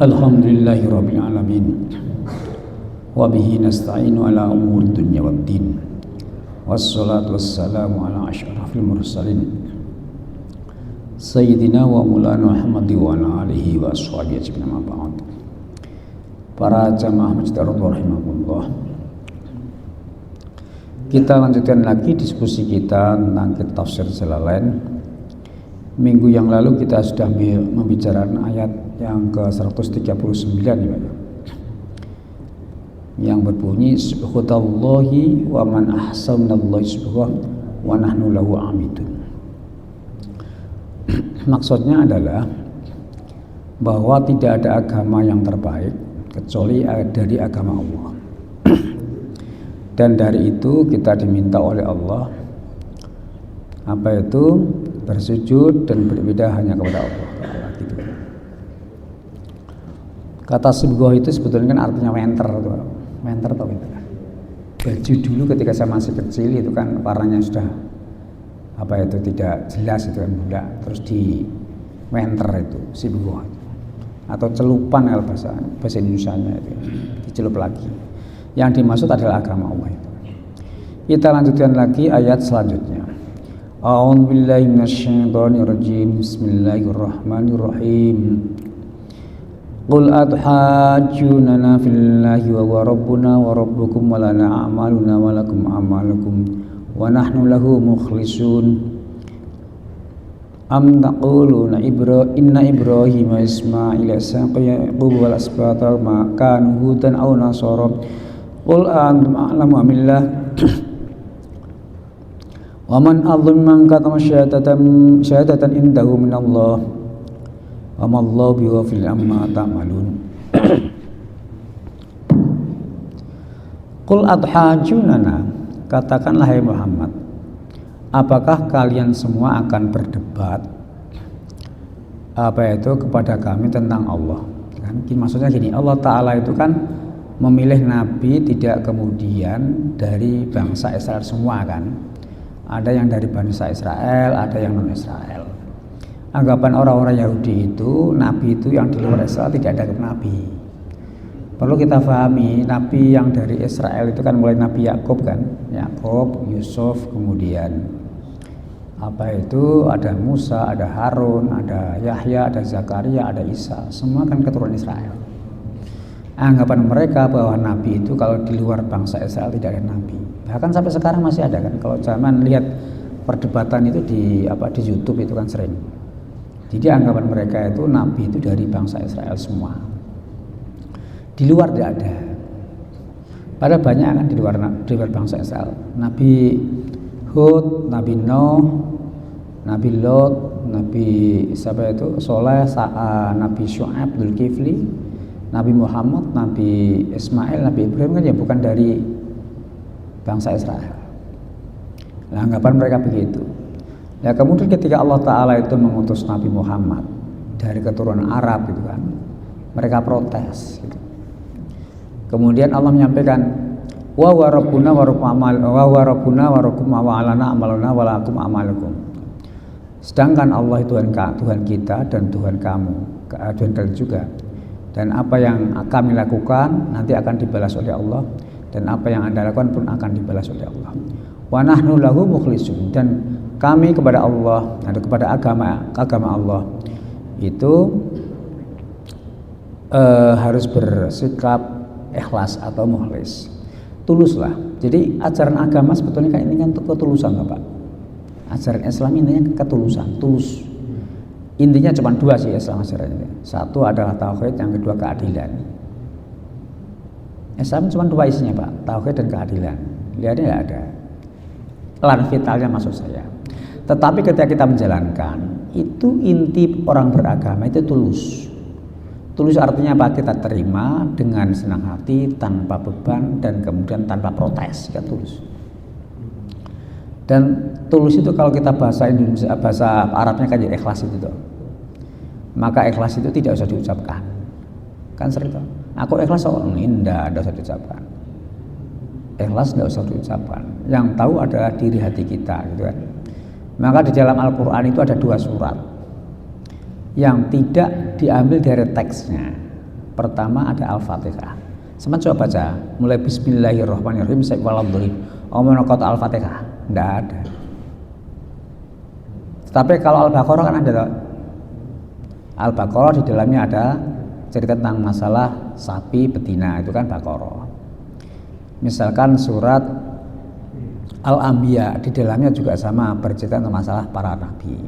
Alhamdulillahirabbil alamin. Wa bihi nasta'inu ala umuri dunya waddin. Wassalatu wassalamu ala asyrafil mursalin. Sayyidina wa maulana Muhammad wa ala alihi wa ashabihi ajma'in amma ba'd. Para jamaah masjid rahimakumullah. Kita lanjutkan lagi diskusi kita tentang kitab tafsir Jalalain. Minggu yang lalu kita sudah membicarakan ayat yang ke-139 ya, yang berbunyi subhanallahi wa man ahsanallahi subhanahu wa nahnu lahu amidun. Maksudnya adalah bahwa tidak ada agama yang terbaik kecuali dari agama Allah. Dan dari itu kita diminta oleh Allah bersujud dan beribadah hanya kepada Allah. Gitu. Kata sibghah itu sebetulnya kan artinya wenter atau gitu kan. Baju dulu ketika saya masih kecil itu kan warnanya sudah tidak jelas itu kan bulat, terus di wenter itu sibghah atau celupan kalau bahasa Indonesianya itu dicelup lagi. Yang dimaksud adalah agama Allah itu. Kita lanjutkan lagi ayat selanjutnya. A'udzu billahi minasyaitonir rajim. Bismillahirrahmanirrahim. Qul adhajjunana fillahi wa huwa rabbuna wa rabbukum wa lana a'maluna wa lakum a'malukum wa nahnu lahu mukhlisun. Am taquluna inna Ibrahim wa Ismail wa Ishaqa Yaqub wal asbata ma kanu hudan aw nasara. Qul antum a'lamu amillah. Wa man adhlim man katama syahadatan indahu minallah wa ma Allahu bighafilin amma ta'malun. Qul adhajunana, katakanlah hai Muhammad, apakah kalian semua akan berdebat kepada kami tentang Allah? Kan maksudnya gini, Allah Ta'ala itu kan memilih nabi tidak kemudian dari bangsa Israel semua kan. Ada yang dari bangsa Israel, ada yang non Israel. Anggapan orang-orang Yahudi itu nabi itu yang di luar Israel tidak ada nabi. Perlu kita pahami, nabi yang dari Israel itu kan mulai Nabi Yakub kan, Yakub, Yusuf, kemudian ada Musa, ada Harun, ada Yahya, ada Zakaria, ada Isa, semua kan keturunan Israel. Anggapan mereka bahwa nabi itu kalau di luar bangsa Israel tidak ada nabi. Bahkan sampai sekarang masih ada kan. Kalau zaman lihat perdebatan itu di YouTube itu kan sering. Jadi anggapan mereka itu nabi itu dari bangsa Israel semua. Di luar tidak ada. Padahal banyak kan di luar bangsa Israel. Nabi Hud, Nabi Nuh, Nabi Lot, Nabi Soleh, Nabi Syu'aib, Dzulkifli, Nabi Muhammad, Nabi Ismail, Nabi Ibrahim kan ya bukan dari bangsa Israel. Nah, anggapan mereka begitu. Ya kemudian ketika Allah Ta'ala itu mengutus Nabi Muhammad dari keturunan Arab gitu kan, mereka protes gitu. Kemudian Allah menyampaikan wa rabbuna wa rabbukum wa alana amaluna wa lakum amalukum. Sedangkan Allah Tuhan kita dan Tuhan kamu, Tuhan kalian juga. Dan apa yang kami lakukan nanti akan dibalas oleh Allah, dan apa yang Anda lakukan pun akan dibalas oleh Allah. Wa nahnu lahu mukhlisun, dan kami kepada Allah, kepada agama Allah itu harus bersikap ikhlas atau mukhlis. Tuluslah. Jadi ajaran agama sebetulnya ini kan ketulusan, Bapak. Ajaran Islam intinya ketulusan, tulus. Intinya cuma dua sih Islam ajarannya. Satu adalah tauhid, yang kedua keadilan. Islam cuma dua isinya Pak, tauhid dan keadilan. Lihatnya nggak ada. Lan vitalnya maksud saya. Tetapi ketika kita menjalankan, itu inti orang beragama itu tulus. Tulus artinya apa? Kita terima dengan senang hati, tanpa beban, dan kemudian tanpa protes. Kita tulus. Dan tulus itu kalau kita bahasa Indonesia, bahasa Arabnya kan jadi ikhlas itu. Maka ikhlas itu tidak usah diucapkan. Kan sering tuh. Aku ikhlas tidak usah diucapkan. Ikhlas tidak usah diucapkan. Yang tahu adalah diri hati kita, gitu kan. Maka di dalam Al-Quran itu ada dua surat yang tidak diambil dari teksnya, Pertama ada Al-Fatihah. Sama coba baca, mulai Bismillahirrahmanirrahim sampai waladhdallin. Omong kota Al-Fatihah, enggak ada. Tapi kalau Al-Baqarah kan ada. Al-Baqarah di dalamnya ada cerita tentang masalah sapi betina, itu kan Baqarah. Misalkan surat Al-Anbiya di dalamnya juga sama, bercerita tentang masalah para nabi.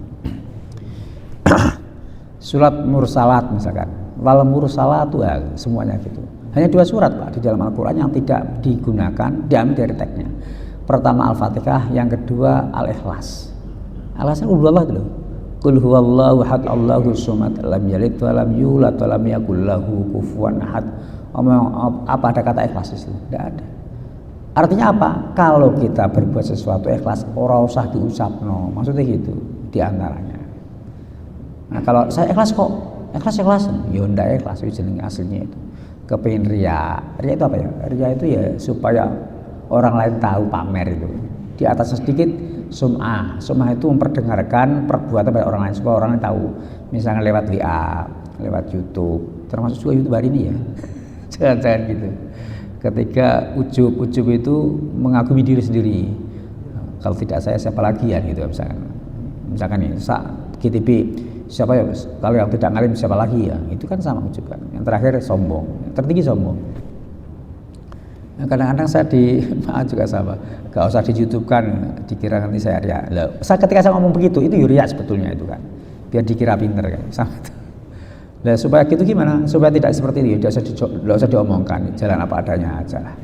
Surat Mursalat misalkan, wal mursalatu, semuanya gitu. Hanya 2 surat Pak di dalam Al-Qur'an yang tidak digunakan, diambil dari teksnya. Pertama Al-Fatihah, yang kedua Al-Ikhlas. Al-Ikhlas itu Allah dulu. Qul huwallahu ahad Allahus samad lam yalid wa lam yulad wa lam yakul lahu kufuwan ahad. Apa ada kata ikhlas itu? Tidak ada. Artinya apa? Kalau kita berbuat sesuatu ikhlas, ora usah diucapno. Maksudnya gitu di antaranya. Nah, kalau saya ikhlas kok, ikhlas, ya ndak ikhlas itu jenenge aslinya itu. Kepengin ria. Ria itu apa ya? Ria itu ya supaya orang lain tahu, pamer itu. Di atas sedikit sum'ah. Sum'ah itu memperdengarkan perbuatan pada orang lain supaya orang lain tahu. Misalnya lewat WA, lewat YouTube, termasuk juga YouTube hari ini ya. Jangan gitu. Ketika ujub itu mengagumi diri sendiri. Kalau tidak saya siapa lagi ya gitu misalkan nih GTP siapa ya, kalau yang tidak ngalim siapa lagi ya, itu kan sama ujub kan. Yang terakhir sombong, yang tertinggi sombong. Nah, kadang-kadang saya maaf juga sama, gak usah di YouTube kan, dikira nanti saya ria. Ketika saya ngomong begitu, itu ria sebetulnya itu kan, biar dikira pinter kan, sama itu. Nah, supaya gitu gimana? Supaya tidak seperti itu, tidak usah diomongkan, jalan apa adanya aja lah.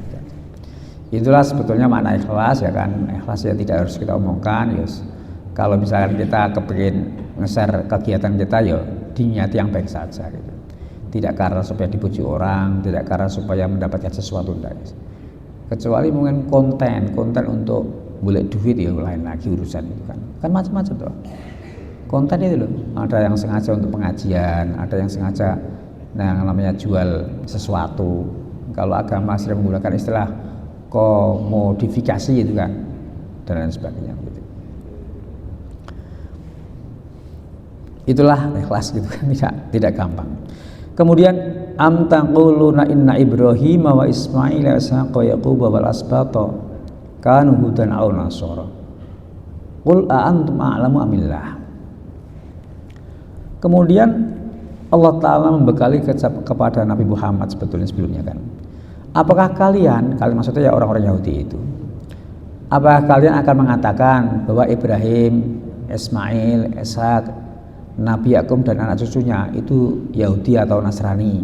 Itulah sebetulnya makna ikhlas ya kan. Ikhlas ya tidak harus kita omongkan. Yus. Kalau misalkan kita kepingin nge-share kegiatan kita, ya diniati yang baik saja gitu. Tidak karena supaya dipuji orang, tidak karena supaya mendapatkan sesuatu, enggak. Kecuali mungkin konten untuk boleh duit ya lain lagi urusan itu kan. Kan macam-macam tuh. Konten itu loh, ada yang sengaja untuk pengajian, ada yang sengaja yang namanya jual sesuatu. Kalau agama sering menggunakan istilah komodifikasi itu kan, dan lain sebagainya gitu. Itulah ikhlas gitu kan, tidak gampang. Kemudian am taquluna inna Ibrahim wa Ismail wa Ishaq wa Yaqub wal asbata kanu hudan aw nasara. Qul a antum a'lamu amillah. Kemudian Allah Ta'ala membekali kepada Nabi Muhammad sebelumnya kan. Apakah kalian maksudnya ya orang-orang Yahudi itu, apakah kalian akan mengatakan bahwa Ibrahim, Ismail, Ishak, Nabi Yakub dan anak cucunya itu Yahudi atau Nasrani?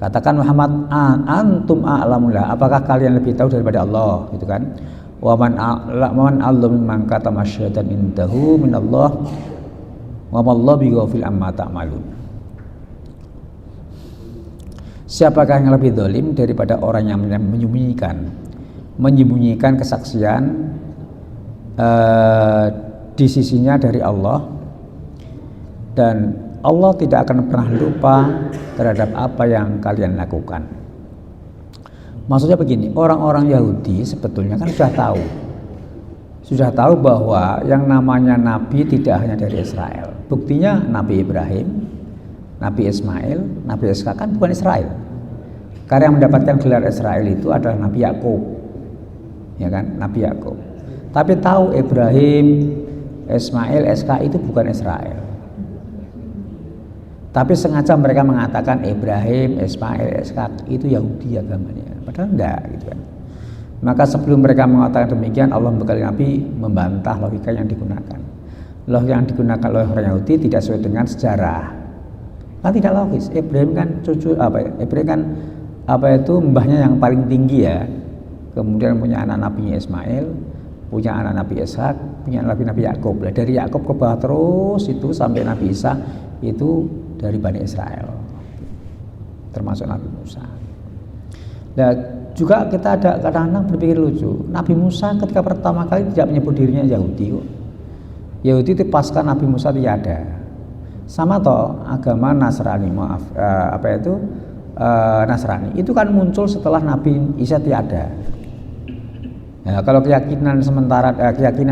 Katakan Muhammad, antum a'lamullah, apakah kalian lebih tahu daripada Allah gitu kan? Wa man a'lamu mimman katama syaitan indahu minallah wa mallahu bighafil amma ta'malun. Siapakah yang lebih zalim daripada orang yang menyembunyikan kesaksian di sisinya dari Allah, dan Allah tidak akan pernah lupa terhadap apa yang kalian lakukan. Maksudnya begini, orang-orang Yahudi sebetulnya kan sudah tahu bahwa yang namanya Nabi tidak hanya dari Israel. Buktinya Nabi Ibrahim, Nabi Ismail, Nabi Ishak kan bukan Israel. Karena yang mendapatkan gelar Israel itu adalah Nabi Yakub, ya kan, Nabi Yakub. Tapi tahu Ibrahim, Ismail, Ishak itu bukan Israel. Tapi sengaja mereka mengatakan Ibrahim, Ismail, Ishak itu Yahudi agamanya. Padahal enggak gitu kan. Maka sebelum mereka mengatakan demikian, Allah membekali Nabi membantah logika yang digunakan. Logika yang digunakan oleh orang Yahudi tidak sesuai dengan sejarah. Kan tidak logis. Ibrahim kan Ibrahim kan mbahnya yang paling tinggi ya. Kemudian punya anak Nabi Ismail, punya anak Nabi Ishak, punya Nabi Yakub. Dari Yakub ke bawah terus itu sampai Nabi Isa itu dari Bani Israel, termasuk Nabi Musa. Nah, juga kita ada kadang-kadang berpikir lucu. Nabi Musa ketika pertama kali tidak menyebut dirinya Yahudi kok. Yahudi itu pasca Nabi Musa tiada. Sama toh agama Nasrani, Nasrani itu kan muncul setelah Nabi Isa tiada. Ya, kalau keyakinan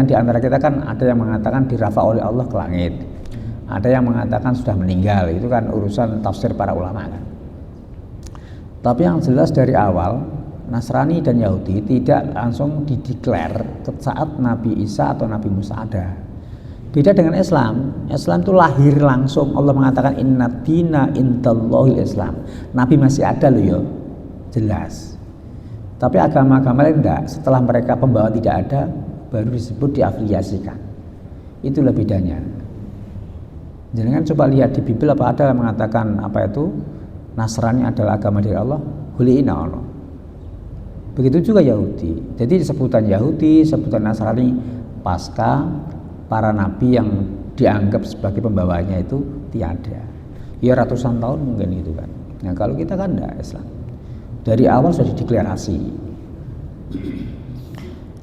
di antara kita kan ada yang mengatakan dirafa oleh Allah ke langit, ada yang mengatakan sudah meninggal. Itu kan urusan tafsir para ulama kan. Tapi yang jelas dari awal Nasrani dan Yahudi tidak langsung dideklar saat Nabi Isa atau Nabi Musa ada. Beda dengan Islam. Islam itu lahir langsung. Allah mengatakan inna dina indallahil Islam. Nabi masih ada loh ya, jelas. Tapi agama-agama lain enggak. Setelah mereka pembawa tidak ada, baru disebut diafiliasikan. Itulah bedanya. Jangan coba lihat di Bible apa ada yang mengatakan apa itu Nasrani adalah agama dari Allah. Huliina Allah. Begitu juga Yahudi. Jadi sebutan Yahudi, sebutan Nasrani pasca para nabi yang dianggap sebagai pembawanya itu tiada. Ya ratusan tahun mungkin itu kan. Nah kalau kita kan enggak Islam. Dari awal sudah dideklarasi.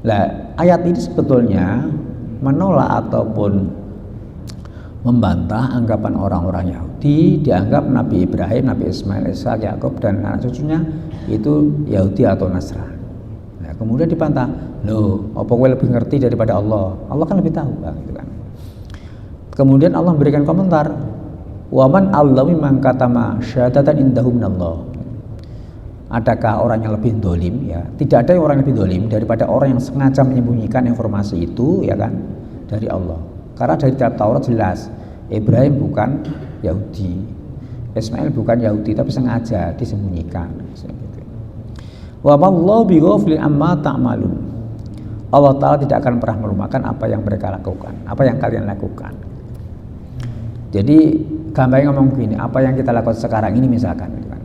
Nah ayat ini sebetulnya menolak ataupun membantah anggapan orang-orang Yahudi, dianggap Nabi Ibrahim, Nabi Ismail, Ishak, Yakub dan anak cucunya itu Yahudi atau Nasrani. Nah, kemudian dibantah, loh, apa kowe lebih ngerti daripada Allah? Allah kan lebih tahu, gitu kan. Kemudian Allah memberikan komentar, waman Allahi mangkatama syahadatan indahu minallah. Adakah orang yang lebih dolim? Ya, tidak ada orang yang lebih dolim daripada orang yang sengaja menyembunyikan informasi itu, ya kan, dari Allah. Karena dari kitab Taurat jelas Ibrahim bukan Yahudi, Ismail bukan Yahudi, tapi sengaja disembunyikan. Wa mallahu bighafilin amma ta'malun. Allah Ta'ala tidak akan pernah melupakan apa yang mereka lakukan, apa yang kalian lakukan. Jadi gambarnya ngomong begini, apa yang kita lakukan sekarang ini misalkan gitu kan,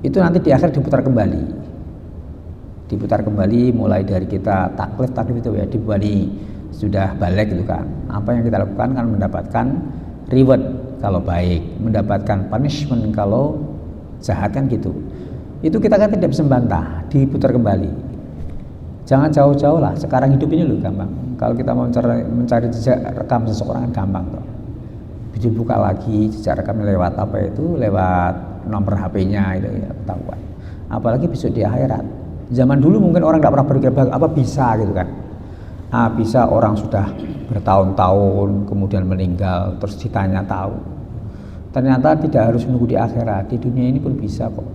itu nanti di akhir diputar kembali mulai dari kita taklif itu ya, dibalik sudah balik gitu kan. Apa yang kita lakukan kan mendapatkan reward kalau baik, mendapatkan punishment kalau jahat kan gitu. Itu kita kan tidak bisa membantah, diputar kembali. Jangan jauh-jauh lah, sekarang hidup ini loh gampang. Kalau kita mau mencari jejak rekam seseorang kan gampang kok. Dibuka lagi jejak rekamnya lewat apa itu, lewat nomor HP-nya itu ya, ketahuan. Apalagi besok di akhirat. Zaman dulu mungkin orang tidak pernah berpikir apa bisa gitu kan. Bisa orang sudah bertahun-tahun kemudian meninggal terus ditanya tahu. Ternyata tidak harus menunggu di akhirat, di dunia ini pun bisa kok.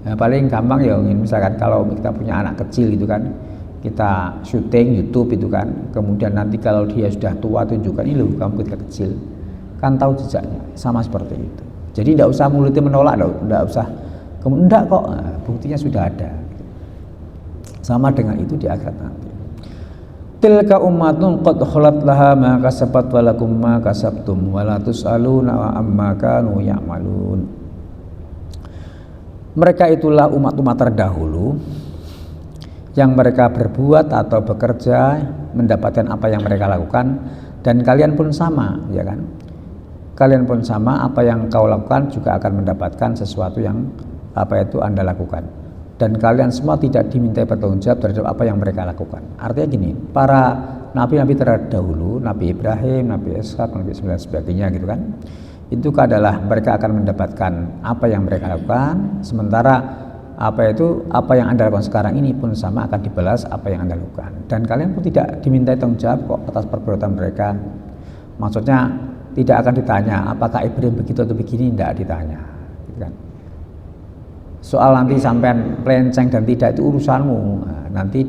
Nah, paling gampang ya misalkan kalau kita punya anak kecil gitu kan, kita syuting YouTube itu kan, kemudian nanti kalau dia sudah tua tunjukkan ini loh kamu ketika kecil, kan tahu jejaknya, sama seperti itu. Jadi tidak usah mulutnya menolak, tidak usah kemudian enggak kok, nah, buktinya sudah ada. Sama dengan itu di akhirat nanti. Tilka ummatun qad khalat laha ma kasabat wa lakum ma kasabtum wa la tusaluna amma kanu ya'malun. Mereka itulah umat-umat terdahulu yang mereka berbuat atau bekerja mendapatkan apa yang mereka lakukan, dan kalian pun sama, ya kan? Kalian pun sama, apa yang kau lakukan juga akan mendapatkan sesuatu yang apa itu Anda lakukan. Dan kalian semua tidak dimintai bertanggung jawab terhadap apa yang mereka lakukan. Artinya gini, para nabi-nabi terdahulu, Nabi Ibrahim, Nabi Ishak, Nabi Ismail dan sebagainya gitu kan, itu adalah mereka akan mendapatkan apa yang mereka lakukan, sementara apa yang Anda lakukan sekarang ini pun sama akan dibalas apa yang Anda lakukan. Dan kalian pun tidak dimintai tanggung jawab kok atas perbuatan mereka. Maksudnya tidak akan ditanya apakah Ibrahim begitu atau begini, tidak ditanya gitu kan. Soal nanti sampean pelenceng dan tidak itu urusanmu. Nah, nanti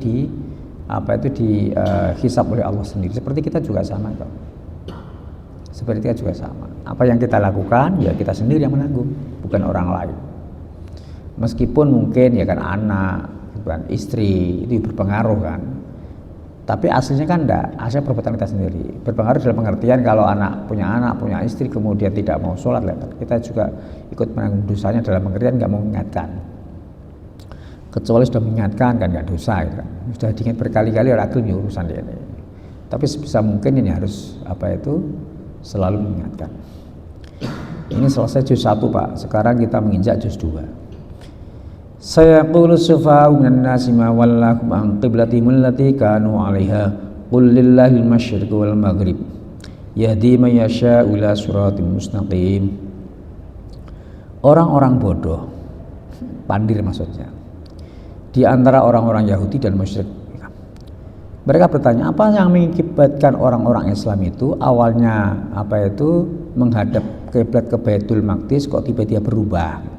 dihisab oleh Allah sendiri. Seperti kita juga sama kok. Seperti kita juga sama. Apa yang kita lakukan ya kita sendiri yang menanggung, bukan orang lain. Meskipun mungkin ya kan anak, kan istri itu berpengaruh kan. Tapi aslinya kan enggak, aslinya perbuatan kita sendiri. Berpengaruh dalam pengertian kalau punya istri kemudian tidak mau sholat, kita juga ikut menanggung dosanya dalam pengertian nggak mau mengingatkan. Kecuali sudah mengingatkan kan nggak dosa, gitu kan. Sudah diingat berkali-kali rakyat ya urusan dia ini. Tapi sebisa mungkin ini harus selalu mengingatkan. Ini selesai juz 1 Pak, sekarang kita menginjak juz 2. Sayaqulu sufaha'u minan nasi ma wallahum an qiblatihim allati kanu 'alaiha qul lillahil masyriqu wal maghrib yahdi man yasha'u ila siratim mustaqim. Orang-orang bodoh, pandir maksudnya, di antara orang-orang Yahudi dan musyrik, mereka bertanya apa yang mengakibatkan orang-orang Islam itu awalnya menghadap kiblat ke Baitul Maqdis kok tiba-tiba berubah.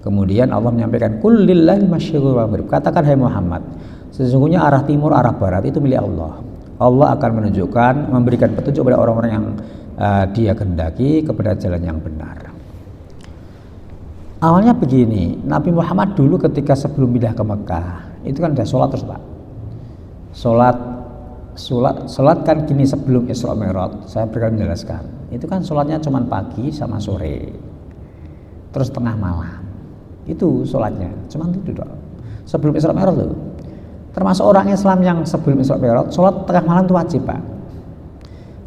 Kemudian Allah menyampaikan kul lillahi masyriqu wal maghrib. Katakan hai Muhammad, sesungguhnya arah timur, arah barat itu milik Allah. Allah akan menunjukkan, memberikan petunjuk kepada orang-orang yang Dia kehendaki kepada jalan yang benar. Awalnya begini, Nabi Muhammad dulu ketika sebelum pindah ke Mekah itu kan udah sholat terus Pak. Sholat kan gini sebelum Isra Mi'raj, saya berikan menjelaskan. Itu kan sholatnya cuma pagi sama sore, terus tengah malam. Itu sholatnya, cuma itu doang. Sebelum Isra Mi'raj loh. Termasuk orang Islam yang sebelum Isra Mi'raj sholat tengah malam itu wajib Pak.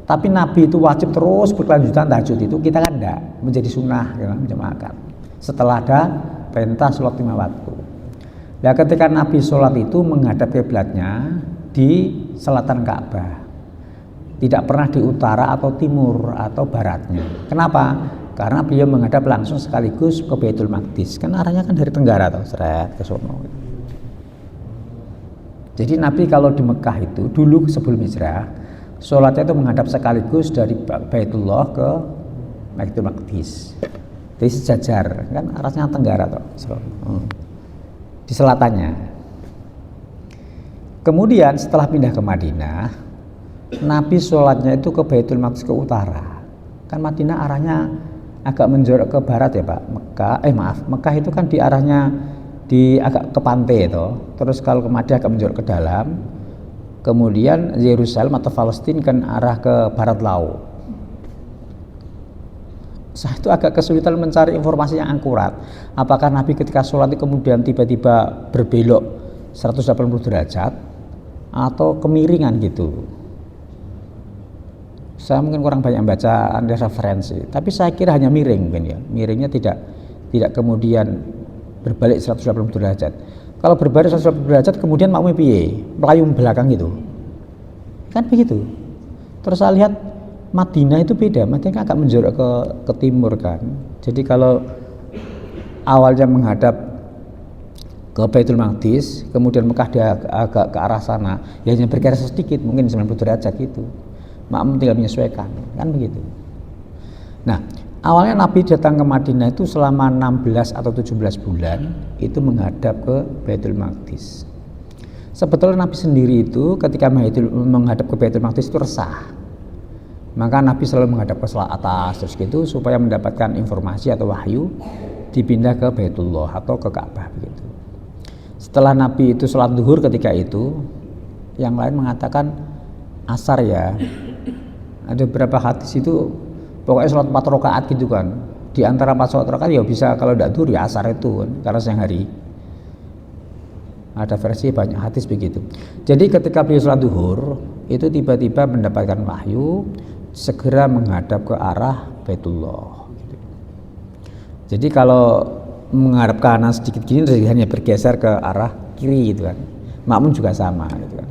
Tapi Nabi itu wajib terus berkelanjutan tahajud itu, kita kan enggak, menjadi sunnah ya, menjemaahkan. Setelah ada perintah sholat 5 waktu. Nah ketika Nabi sholat itu menghadap kiblatnya di selatan Ka'bah, tidak pernah di utara atau timur atau baratnya. Kenapa? Karena beliau menghadap langsung sekaligus ke Baitul Maqdis. Kan arahnya kan dari tenggara atau seret ke sono. Jadi Nabi kalau di Mekah itu dulu sebelum hijrah, sholatnya itu menghadap sekaligus dari Baitullah ke Baitul Maqdis. Jadi sejajar, kan arahnya tenggara toh, di selatannya. Kemudian setelah pindah ke Madinah, Nabi sholatnya itu ke Baitul Maqdis ke utara. Kan Madinah arahnya agak menjorok ke barat ya Pak. Mekah itu kan di arahnya di agak ke pantai toh. Terus kalau ke Madinah agak menjorok ke dalam. Kemudian Yerusalem atau Palestina kan arah ke barat laut. Saya itu agak kesulitan mencari informasi yang akurat. Apakah Nabi ketika sholat itu kemudian tiba-tiba berbelok 180 derajat atau kemiringan gitu. Saya mungkin kurang banyak baca referensi, tapi saya kira hanya miring mungkin ya. Miringnya tidak kemudian berbalik 180 derajat. Kalau berbalik 180 derajat kemudian makmum piye? Melayu belakang gitu. Kan begitu. Terus saya lihat Madinah itu beda, Madinah agak menjorok ke timur kan. Jadi kalau awalnya menghadap ke Baitul Maqdis, kemudian Mekah dia agak ke arah sana, ya hanya bergeser sedikit, mungkin 90 derajat gitu. Makmum tinggal menyesuaikan, kan begitu. Nah, awalnya Nabi datang ke Madinah itu selama 16 atau 17 bulan itu menghadap ke Baitul Maqdis. Sebetulnya Nabi sendiri itu ketika menghadap ke Baitul Maqdis itu resah. Maka Nabi selalu menghadap ke sebelah atas terus gitu supaya mendapatkan informasi atau wahyu dipindah ke Baitullah atau ke Ka'bah begitu. Setelah Nabi itu sholat zuhur ketika itu, yang lain mengatakan asar ya. Ada beberapa hadis itu pokoknya sholat 4 rakaat gitu kan. Di antara 4 sholat rakaat ya bisa kalau tidak zuhur ya asar itu kan, karena siang hari. Ada versi banyak hadis begitu. Jadi ketika beliau sholat zuhur itu tiba-tiba mendapatkan wahyu segera menghadap ke arah Baitullah. Jadi kalau menghadap ke kanan sedikit gini hanya bergeser ke arah kiri gitu kan. Makmum juga sama gitu kan.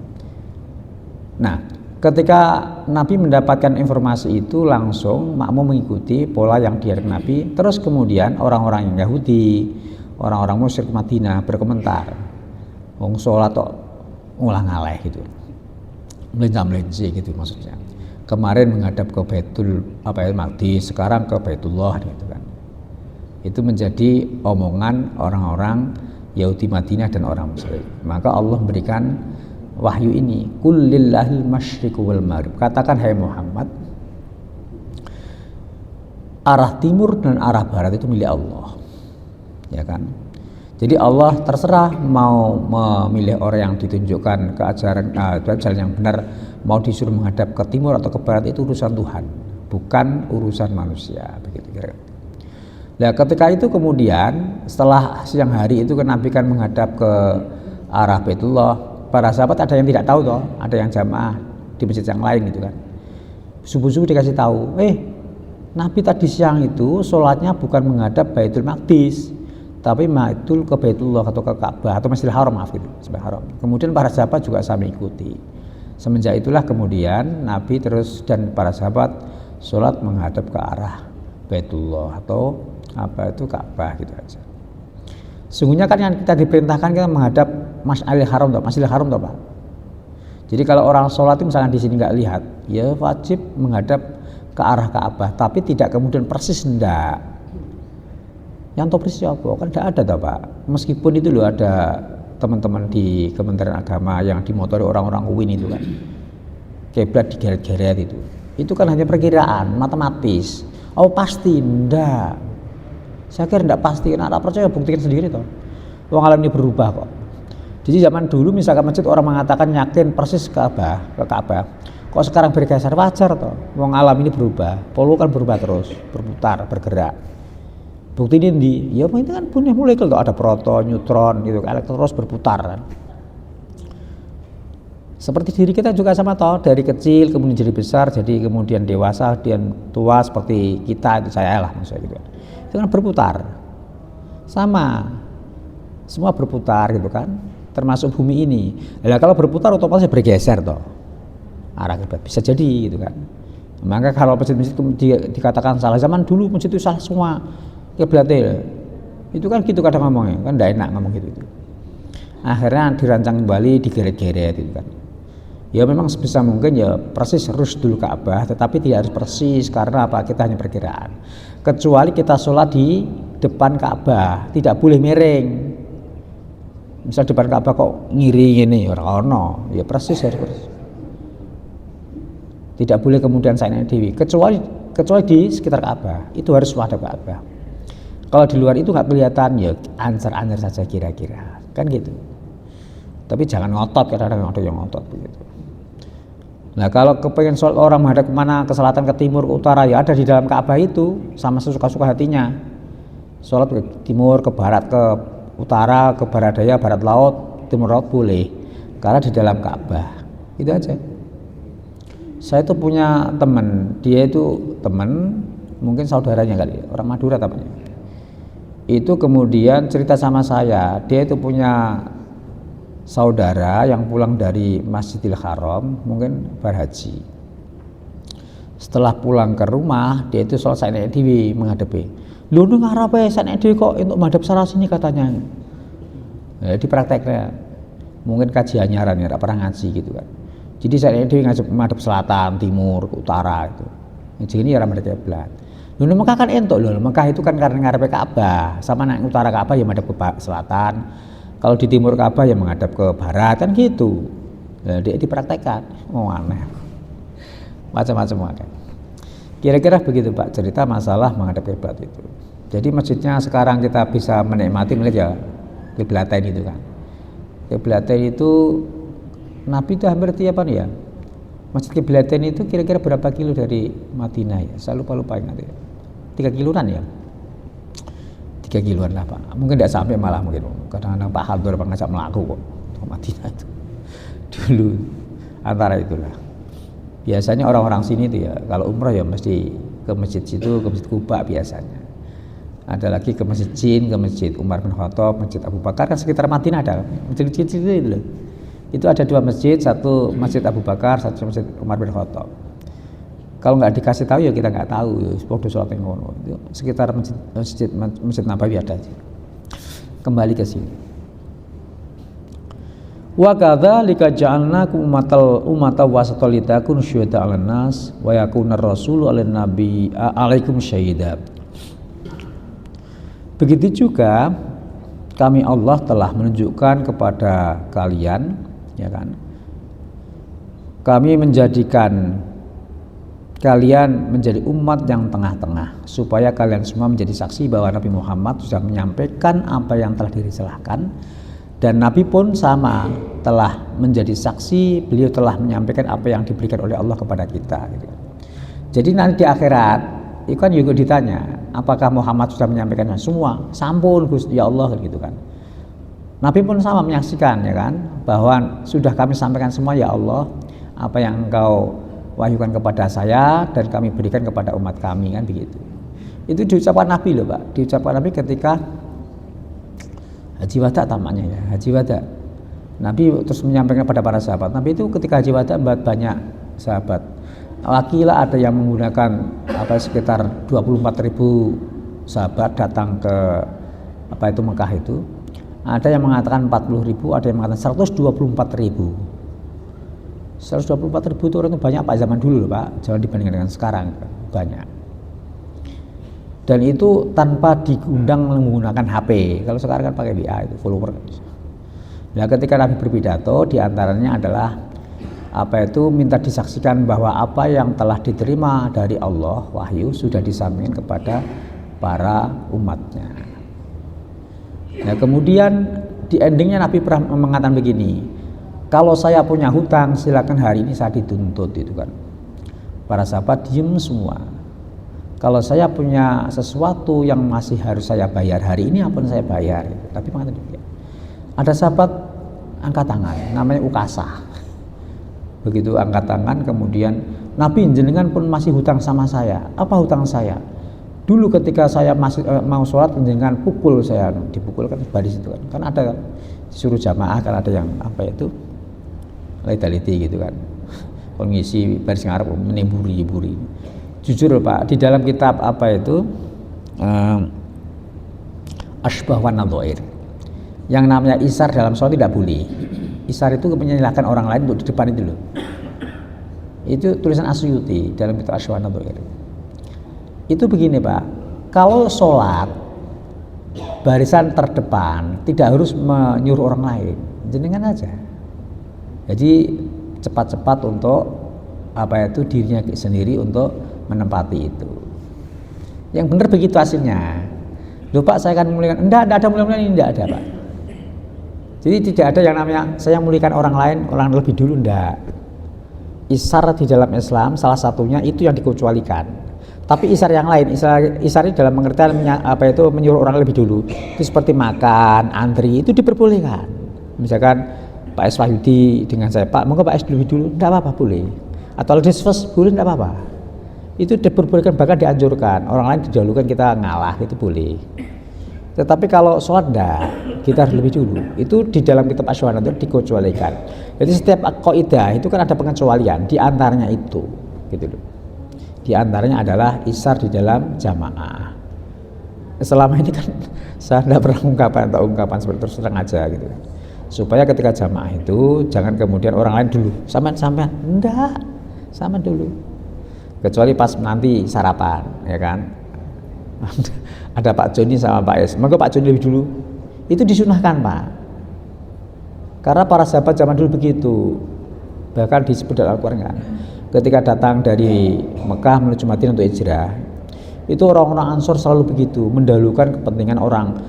Nah, ketika Nabi mendapatkan informasi itu langsung makmum mengikuti pola yang diajarkan Nabi. Terus kemudian orang-orang yang Yahudi, orang-orang musyrik Madinah berkomentar, wong sholat kok ngulah ngaleh gitu, melinci gitu maksudnya. Kemarin menghadap ke Baitul Maqdis, sekarang ke Baitullah gitu kan. Itu menjadi omongan orang-orang Yahudi Madinah dan orang musyrik. Maka Allah berikan wahyu ini, qul lillahil masyriqu wal maghrib. Katakan hai Muhammad, arah timur dan arah barat itu milik Allah. Ya kan? Jadi Allah terserah mau memilih orang yang ditunjukkan ke jalan yang benar, mau disuruh menghadap ke timur atau ke barat itu urusan Tuhan, bukan urusan manusia begitu kira-kira. Nah, ketika itu kemudian setelah siang hari itu kan Nabi kan menghadap ke arah Baitullah. Para sahabat ada yang tidak tahu toh, ada yang jamaah di masjid yang lain gitu kan. Subuh-subuh dikasih tahu, Nabi tadi siang itu sholatnya bukan menghadap Baitul Maqdis, tapi ma'idul ke Baitullah atau ke Ka'bah atau Masjidil Haram gitu, Masjidil Haram. Kemudian para sahabat juga sama ikuti. Semenjak itulah kemudian Nabi terus dan para sahabat sholat menghadap ke arah Baitullah atau Ka'bah gitu aja. Sungguhnya kan yang kita diperintahkan kita menghadap Masjidil Haram toh Pak. Jadi kalau orang sholat itu misalkan di sini nggak lihat, ya wajib menghadap ke arah Ka'bah, tapi tidak kemudian persis enggak. Yang tahu persis apa? Kan tidak ada toh Pak. Meskipun itu loh ada teman-teman di Kementerian Agama yang dimotori orang-orang UIN itu kan. Kiblat digeret-geret itu. Itu kan hanya perkiraan, matematis. Oh pasti? Enggak. Saya kira enggak pasti. Nah, percaya buktikan sendiri toh. Wong alam ini berubah kok. Jadi zaman dulu misalkan masjid orang mengatakan yakin persis ke Ka'bah. Kok sekarang bergeser, wajar toh. Wong alam ini berubah. Polo kan berubah terus, berputar, bergerak. Bukti ini ya itu kan punya molekul tuh, ada proton, neutron gitu, elektron terus berputar kan. Seperti diri kita juga sama toh, dari kecil kemudian jadi besar, jadi kemudian dewasa, kemudian tua seperti kita, itu saya lah maksudnya gitu. Itu kan berputar. Sama. Semua berputar gitu kan, termasuk bumi ini. Nah, kalau berputar otomatis bergeser toh. Arah kiblat bisa jadi gitu kan. Maka kalau masjid-masjid dikatakan salah, zaman dulu masjid itu salah semua. Kiblatnya itu kan gitu kadang ngomongnya kan tidak enak ngomong gitu itu. Akhirnya dirancang kembali, digeret-geret itu kan. Ya memang sebisa mungkin ya persis harus dulu Ka'bah, tetapi tidak harus persis karena apa? Kita hanya perkiraan. Kecuali kita sholat di depan Ka'bah, tidak boleh miring. Misal depan Ka'bah kok ngiring ini orang ono, ya persis harus persis. Tidak boleh kemudian saya dewi, kecuali di sekitar Ka'bah itu harus menghadap Ka'bah. Kalau di luar itu nggak kelihatan ya ancer-ancer saja kira-kira kan gitu. Tapi jangan ngotot, kadang-kadang ada yang ngotot begitu. Nah kalau kepengen sholat orang menghadap kemana, ke selatan, ke timur, ke utara, ya ada di dalam Ka'bah itu sama sesuka-suka hatinya. Sholat ke timur, ke barat, ke utara, ke barat daya, barat laut, timur laut boleh, karena di dalam Ka'bah. Itu aja. Saya tuh punya teman, dia itu teman mungkin saudaranya kali, orang Madura namanya. Itu kemudian cerita sama saya, dia itu punya saudara yang pulang dari Masjidil Haram mungkin berhaji. Setelah pulang ke rumah, dia itu sholat saenek dhewe menghadapi. Lho nu ngarep ae saenek dhewe kok untuk menghadap sana sini katanya. Ya diprakteknya. Mungkin kajiannya ran ya, pernah ngaji gitu kan. Jadi saenek dhewe menghadap selatan, timur, ke utara itu. Jadi ini ora menghadap kiblat. Lho Mekah kan entuk lho, Mekah itu kan karena ngarepe Ka'bah, sama nang utara Ka'bah ya menghadap ke selatan. Kalau di timur Ka'bah ya menghadap ke barat kan gitu. Nah, dia dipraktekkan. Oh aneh. Macam-macam kan. Kira-kira begitu Pak cerita masalah menghadap kiblat itu. Jadi masjidnya sekarang kita bisa menikmati melihat ya kiblatain itu kan. Kiblatain itu Nabi itu hampir tiap hari ya. Masjid Kiblatain itu kira-kira berapa kilo dari Madinah ya? Saya lupa nanti. 3 kiloan ya? 3 kiloan lah Pak. Mungkin tidak sampai malah mungkin. Kadang-kadang Pak Haldur ngajak melaku kok ke Madinah itu. Dulu antara itulah. Biasanya orang-orang sini itu ya kalau umrah ya mesti ke masjid situ, ke masjid Kuba biasanya. Ada lagi ke masjid Jin, ke masjid Umar bin Khattab, masjid Abu Bakar kan sekitar Madinah ada. Masjid itu loh. Itu ada 2 masjid, satu masjid Abu Bakar, satu masjid Umar bin Khattab. Kalau nggak dikasih tahu ya kita nggak tahu. Ya, podo sholat yang ngono. Sekitar masjid Nabawi ada. Kembali ke sini. Wa kadzalika ja'alnakum ummatan wasatan litakunu syuhada 'alan nas wa yakuna ar-rasulu 'alan nabi 'alaikum syahida. Begitu juga kami Allah telah menunjukkan kepada kalian ya kan. Kami menjadikan kalian menjadi umat yang tengah-tengah supaya kalian semua menjadi saksi bahwa Nabi Muhammad sudah menyampaikan apa yang telah dirisalahkan dan Nabi pun sama telah menjadi saksi, beliau telah menyampaikan apa yang diberikan oleh Allah kepada kita gitu. Jadi nanti di akhirat itu kan juga ditanya apakah Muhammad sudah menyampaikan semua? Sampun Gusti ya Allah gitu kan. Nabi pun sama menyaksikan ya kan bahwa sudah kami sampaikan semua ya Allah apa yang engkau wahyukan kepada saya dan kami berikan kepada umat kami kan begitu. Itu diucapkan Nabi loh Pak, diucapkan Nabi ketika Haji Wada tampaknya ya, Haji Wada. Nabi terus menyampaikan kepada para sahabat. Nabi itu ketika Haji Wada banyak sahabat. Lakilah ada yang menggunakan sekitar 24.000 sahabat datang ke Mekah itu. Ada yang mengatakan 40.000, ada yang mengatakan 124.000. 124.000 itu orang itu banyak Pak zaman dulu loh Pak, jangan dibandingkan dengan sekarang banyak. Dan itu tanpa diundang menggunakan HP. Kalau sekarang kan pakai WA itu follower. Nah, ketika Nabi berpidato, diantaranya adalah minta disaksikan bahwa apa yang telah diterima dari Allah wahyu sudah disampaikan kepada para umatnya. Nah, kemudian di endingnya Nabi pernah mengatakan begini, kalau saya punya hutang silakan hari ini saya dituntut, itu kan. Para sahabat diem semua. Kalau saya punya sesuatu yang masih harus saya bayar hari ini, apa yang saya bayar? Tapi mengatakan demikian. Ada sahabat angkat tangan, namanya Ukasah. Begitu angkat tangan, kemudian Nabi, jenengan pun masih hutang sama saya. Apa hutang saya? Dulu ketika saya masih mau sholat, jenengan pukul saya, dipukul kan baris itu kan. Kan ada disuruh jamaah, kan ada yang leti-leti gitu kan. Ngisi baris ngarep meniburi. Jujur Pak, di dalam kitab Asbah wan Nadhair, yang namanya isar dalam sholat tidak boleh. Isar itu menyalahkan orang lain untuk di depan itu loh. Itu tulisan Asyuti dalam kitab Asbah wan Nadhair. Itu begini Pak, kalau sholat barisan terdepan tidak harus menyuruh orang lain, jenengan aja. Jadi cepat-cepat untuk dirinya sendiri untuk menempati itu. Yang benar begitu hasilnya. Loh Pak, saya akan memuliakan. Enggak ada mulia-muliaan ini, enggak ada Pak. Jadi tidak ada yang namanya saya muliakan orang lain, orang lebih dulu, enggak. Isar di dalam Islam salah satunya itu yang dikecualikan. Tapi isar yang lain, isar dalam pengertian menyuruh orang lebih dulu. Itu seperti makan, antri, itu diperbolehkan. Misalkan Pak S. Wahyudi dengan saya, Pak, monggo Pak S lebih dulu, enggak apa-apa, boleh. Atau ladies first, boleh, enggak apa-apa. Itu diperbolehkan, bahkan dianjurkan. Orang lain didahulukan, kita ngalah, itu boleh. Tetapi kalau sholat enggak, kita harus lebih dulu. Itu di dalam kitab Asy-Syu'ara itu dikecualikan. Jadi setiap kaidah itu kan ada pengecualian, di antaranya itu, gitu loh. Di antaranya adalah isar di dalam jamaah. Selama ini kan saya tidak pernah ungkapan seperti terus terang aja gitu. Supaya ketika jamaah itu jangan kemudian orang lain dulu, sampean enggak, sama dulu. Kecuali pas nanti sarapan, ya kan? Ada Pak Joni sama Pak S. Maka Pak Joni lebih dulu. Itu disunahkan Pak. Karena para sahabat zaman dulu begitu. Bahkan disebut dalam Al-Quran kan. Ketika datang dari Mekah menuju Madinah untuk hijrah, itu orang-orang Ansor selalu begitu, mendahulukan kepentingan orang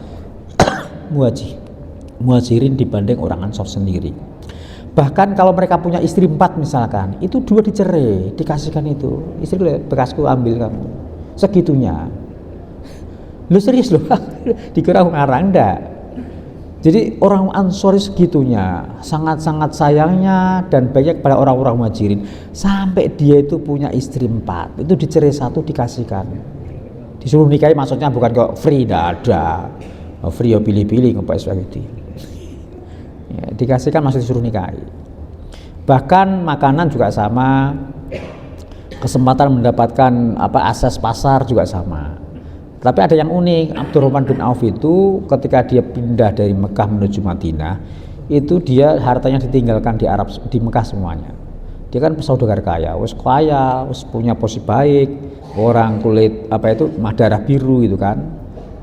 muhajirin dibanding orang Ansor sendiri. Bahkan kalau mereka punya istri 4 misalkan, itu 2 dicerai, dikasihkan itu. Istri bekasku ambil kamu. Segitunya. Lu serius loh, dikira ngarang enggak. Jadi orang Ansor segitunya, sangat-sangat sayangnya dan banyak pada orang-orang muhajirin. Sampai dia itu punya istri 4, itu dicerai 1 dikasihkan. Disuruh nikahi maksudnya bukan kok free, enggak ada. Free ya pilih-pilih ke Pak Iswahidi. Ya, dikasihkan masih disuruh nikahi. Bahkan makanan juga sama, kesempatan mendapatkan akses pasar juga sama. Tapi ada yang unik, Abdurrahman bin Auf itu ketika dia pindah dari Mekah menuju Madinah, itu dia hartanya ditinggalkan di Mekah semuanya. Dia kan saudagar kaya, wis punya posisi baik, orang kulit darah biru gitu kan.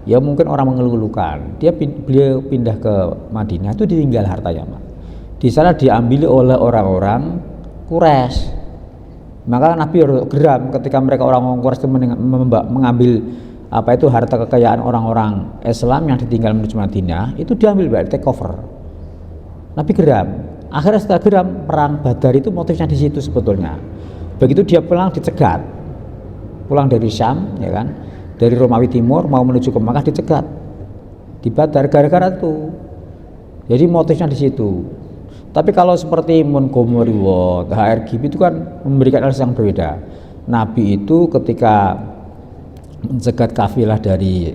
Ya mungkin orang mengeluh-elukan. Beliau pindah ke Madinah itu ditinggal hartanya, Pak. Di sana diambil oleh orang-orang Quraisy. Maka Nabi geram ketika mereka orang-orang Quraisy itu mengambil harta kekayaan orang-orang Islam yang ditinggal menuju Madinah, itu diambil, take over. Nabi geram. Akhirnya setelah geram, perang Badar itu motifnya di situ sebetulnya. Begitu dia pulang dicegat. Pulang dari Syam, ya kan? Dari Romawi Timur mau menuju ke Makkah dicegat. Di Badar gara-gara itu. Jadi motifnya di situ. Tapi kalau seperti Montgomery Ward, HRG itu kan memberikan alasan yang berbeda. Nabi itu ketika mencegat kafilah dari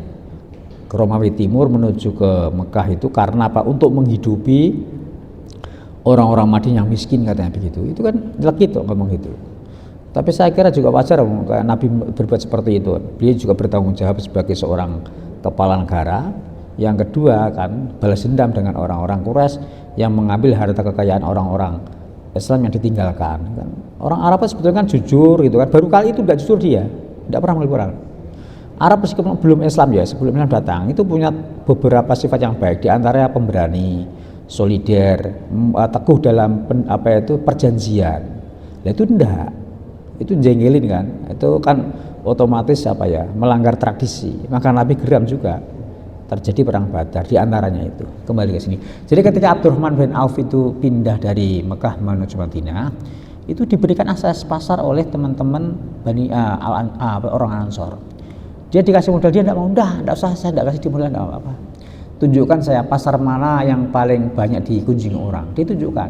Romawi Timur menuju ke Mekah itu karena apa? Untuk menghidupi orang-orang Madinah yang miskin, katanya begitu. Itu kan jelek gitu ngomong gitu. Tapi saya kira juga wajar Nabi berbuat seperti itu. Beliau juga bertanggung jawab sebagai seorang kepala negara. Yang kedua kan balas dendam dengan orang-orang Quraisy yang mengambil harta kekayaan orang-orang Islam yang ditinggalkan. Kan. Orang Arab sebetulnya kan jujur gitu kan. Baru kali itu tidak jujur dia, tidak pernah mengambil orang. Arab meskipun belum Islam ya, sebelum Islam datang itu punya beberapa sifat yang baik, di antaranya pemberani, solider, teguh dalam perjanjian. Nah, itu enggak, itu jengkelin kan, itu kan otomatis melanggar tradisi. Maka Nabi geram juga, terjadi perang Badar di antaranya itu. Kembali ke sini. Jadi ketika Abdurrahman bin Auf itu pindah dari Mekah menuju Madinah, itu diberikan akses pasar oleh teman-teman orang Ansor. Dia dikasih modal, dia tidak mau, tidak usah, saya tidak kasih di modal, tidak apa-apa. Tunjukkan saya pasar mana yang paling banyak dikunjungi orang. Dia tunjukkan.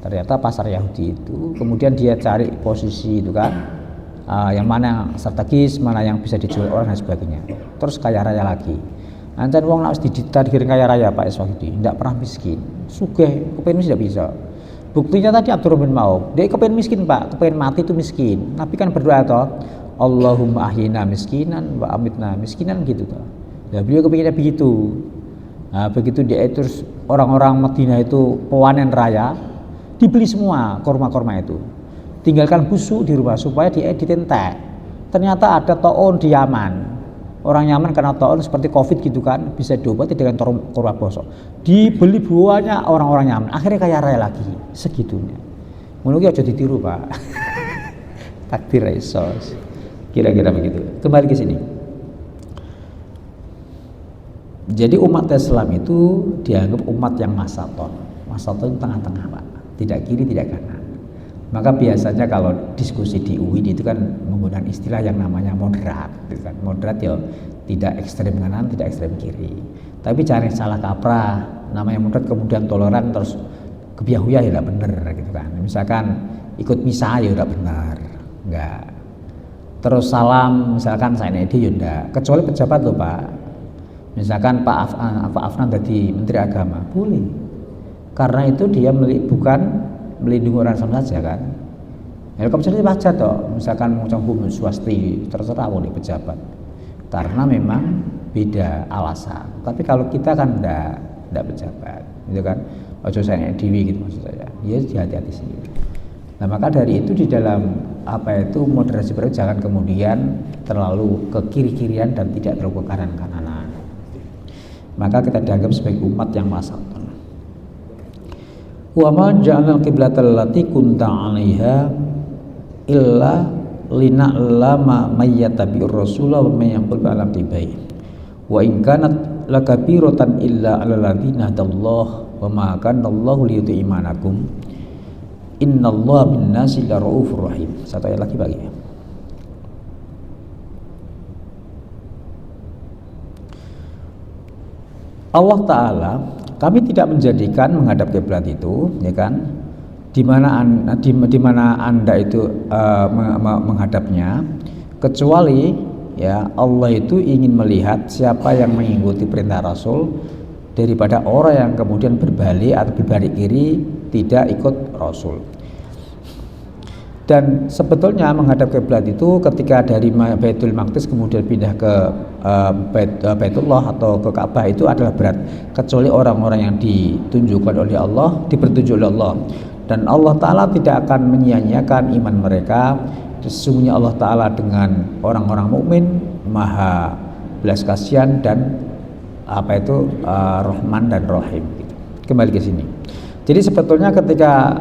Ternyata pasar Yahudi itu, kemudian dia cari posisi itu kan, yang mana yang strategis, mana yang bisa dijual orang dan sebagainya. Terus kaya raya lagi. Ancan wong harus dikirim kaya raya Pak Iswahidi, tidak pernah miskin. Sugih, kepengen miskin tidak bisa. Buktinya tadi Abdurrahman bin Auf, dia kepengen miskin Pak, kepengen mati itu miskin. Nabi kan berdoa toh, Allahumma ahyina miskinan wa amitna miskinan gitu toh. Ya beliau kepinginnya begitu. Nah, begitu dia terus orang-orang Madinah itu pewanen raya, dibeli semua korma-korma itu. Tinggalkan busuk di rumah supaya dia ditentek. Ternyata ada taun di Yaman. Orang Yaman karena taun seperti Covid gitu kan, bisa diobati dengan korma bosok. Dibeli buahnya orang-orang Yaman. Akhirnya kaya raya lagi segitunya. Mungkin aja ditiru Pak. Takdir resos. Kira-kira begitu. Kembali ke sini. Jadi umat Islam itu dianggap umat yang masaton. Masaton tengah-tengah Pak, tidak kiri tidak kanan. Maka biasanya kalau diskusi di UIN itu kan menggunakan istilah yang namanya moderat, gitu kan. Moderat ya tidak ekstrem kanan, tidak ekstrem kiri. Tapi jangan salah kaprah. Namanya moderat kemudian toleran terus kebiahuya ya tidak benar gitu kan. Misalkan ikut misa ya tidak benar, enggak. Terus salam misalkan saya ini ya enggak. Kecuali pejabat loh Pak. Misalkan Pak Afnan jadi Menteri Agama, boleh. Karena itu dia bukan melindungi orang Islam saja kan. Ya kalau misalnya baca toh, misalkan mengucapkan hukum swasti terserah boleh pejabat. Karena memang beda alasan. Tapi kalau kita kan enggak pejabat, gitu kan. Ojo saya dewi gitu maksud saya. Ya hati-hati sendiri. Nah maka dari itu di dalam moderasi berarti jangan kemudian terlalu ke kiri-kirian dan tidak terlalu ke kanan-kananan. Maka kita dianggap sebagai umat yang masaton. Wa ma ja'alal qiblatal lati kunta 'alaiha illa lina'lama may yattabi'ur rasula wa may yanqul alam tibai. Wa in kanat lakabiratan illa 'alal ladzina hadallahu wa ma kana Allahu liyudhi'a imanakum. Innallaha bin-nasi laraufur rahim. Satu ayat lagi bagi. Allah Ta'ala, kami tidak menjadikan menghadap kiblat itu, ya kan, di mana anda itu menghadapnya, kecuali ya Allah itu ingin melihat siapa yang mengikuti perintah Rasul daripada orang yang kemudian berbalik atau berbalik kiri tidak ikut Rasul. Dan sebetulnya menghadap kiblat itu ketika dari Baitul Maqdis kemudian pindah ke Baitullah atau ke Ka'bah itu adalah berat, kecuali orang-orang yang ditunjukkan oleh Allah, dipertunjuk oleh Allah. Dan Allah Ta'ala tidak akan menyia-nyiakan iman mereka. Sesungguhnya Allah Ta'ala dengan orang-orang mukmin maha belas kasihan dan Rahman dan Rahim gitu. Kembali ke sini. Jadi sebetulnya ketika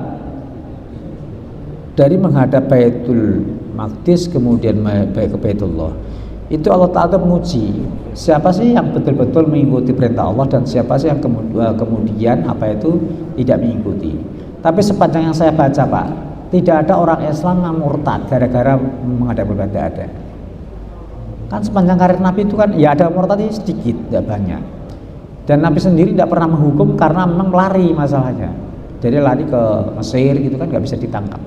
dari menghadap Baitul Maqdis kemudian ke Baitullah, itu Allah Ta'ala menguji siapa sih yang betul-betul mengikuti perintah Allah dan siapa sih yang kemudian tidak mengikuti. Tapi sepanjang yang saya baca Pak, tidak ada orang Islam yang murtad gara-gara menghadap kiblat, tidak ada. Kan sepanjang karir Nabi itu kan ya ada murtad sedikit, tidak banyak. Dan Nabi sendiri tidak pernah menghukum karena memang lari masalahnya. Jadi lari ke Mesir gitu kan nggak bisa ditangkap.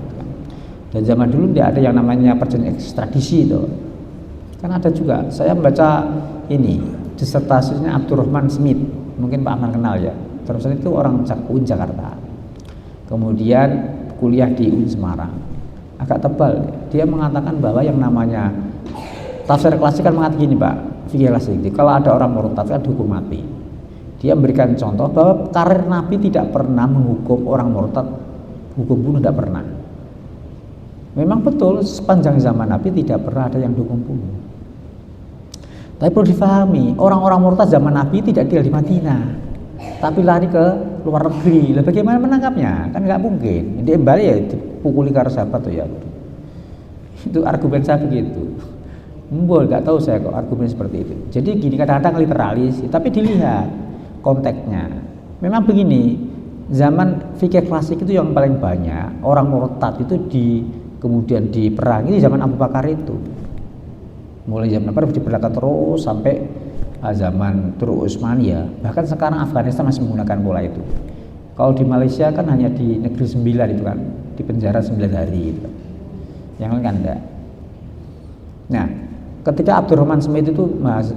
Dan zaman dulu tidak ada yang namanya perjanjian ekstradisi itu. Kan ada juga. Saya membaca ini disertasinya Abdurrahman Smith, mungkin Pak Ahmad kenal ya. Terus itu orang UIN Jakarta. Kemudian kuliah di UIN Semarang. Agak tebal. Dia mengatakan bahwa yang namanya tafsir klasik kan mengatakan gini Pak, fikih klasik. Kalau ada orang murtad kan dihukum mati. Dia memberikan contoh bahwa karir Nabi tidak pernah menghukum orang murtad, hukum bunuh tidak pernah. Memang betul sepanjang zaman Nabi tidak pernah ada yang dihukum bunuh. Tapi perlu difahami, orang-orang murtad zaman Nabi tidak tinggal di Madinah, tapi lari ke luar negeri. Lah bagaimana menangkapnya? Kan nggak mungkin. Dia kembali ya dipukuli karo sahabat tuh ya. Itu argumen saya begitu. Mbol, nggak tahu saya kok argumen seperti itu. Jadi gini, kadang-kadang literalis, tapi dilihat konteksnya. Memang begini, zaman fikih klasik itu yang paling banyak orang murtad itu kemudian diperangi di zaman Abu Bakar itu. Mulai zaman Abu Bakar diperlakukan terus sampai zaman Turk Utsmaniyah. Bahkan sekarang Afghanistan masih menggunakan pola itu. Kalau di Malaysia kan hanya di Negeri Sembilan itu kan, di penjara 9 hari itu. Yang lain kan enggak. Nah, ketika Abdurrahman Smith itu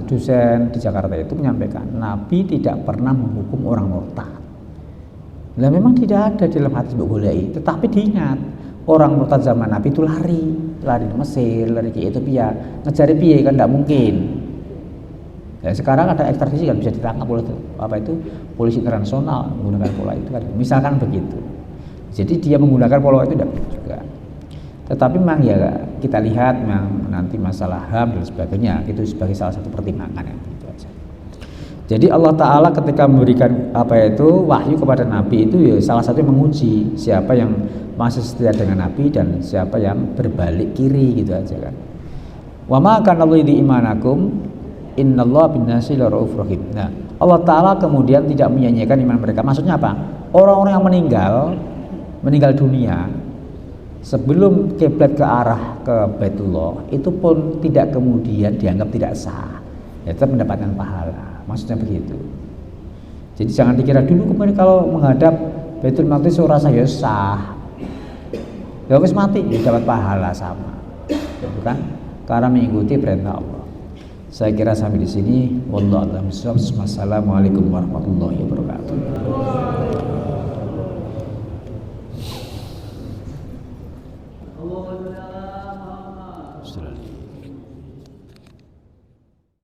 dosen di Jakarta itu menyampaikan Nabi tidak pernah menghukum orang murtad. Nah, memang tidak ada di dalam hadis Bukhari, tetapi diingat orang murtad zaman Nabi itu lari ke Mesir, lari ke Ethiopia, ngejar piye kan tidak mungkin. Ya, sekarang ada ekstradisi kan bisa ditangkap oleh polisi internasional menggunakan pola itu kan, misalkan begitu. Jadi dia menggunakan pola itu tidak juga. Tetapi memang ya kita lihat memang nanti masalah HAM dan sebagainya itu sebagai salah satu pertimbangan ya, gitu aja. Jadi Allah Ta'ala ketika memberikan wahyu kepada Nabi itu ya salah satu yang menguji siapa yang masih setia dengan Nabi dan siapa yang berbalik kiri gitu aja kan. Wa ma kana lidhi imanakum innallaha binnasi laraufur rahim. Nah, Allah Ta'ala kemudian tidak menyanyiakan iman mereka. Maksudnya apa? Orang-orang yang meninggal dunia sebelum kiblat ke arah ke Baitullah itu pun tidak kemudian dianggap tidak sah, ya tetap mendapatkan pahala. Maksudnya begitu. Jadi jangan dikira dulu kemudian kalau menghadap Baitul Maqdis ora sah ya sah, ya wis mati ya dapat pahala sama, itu kan karena mengikuti perintah Allah. Saya kira sampai di sini. Wallahu a'lam bishawab. Wassalamualaikum warahmatullahi wabarakatuh. Sudah.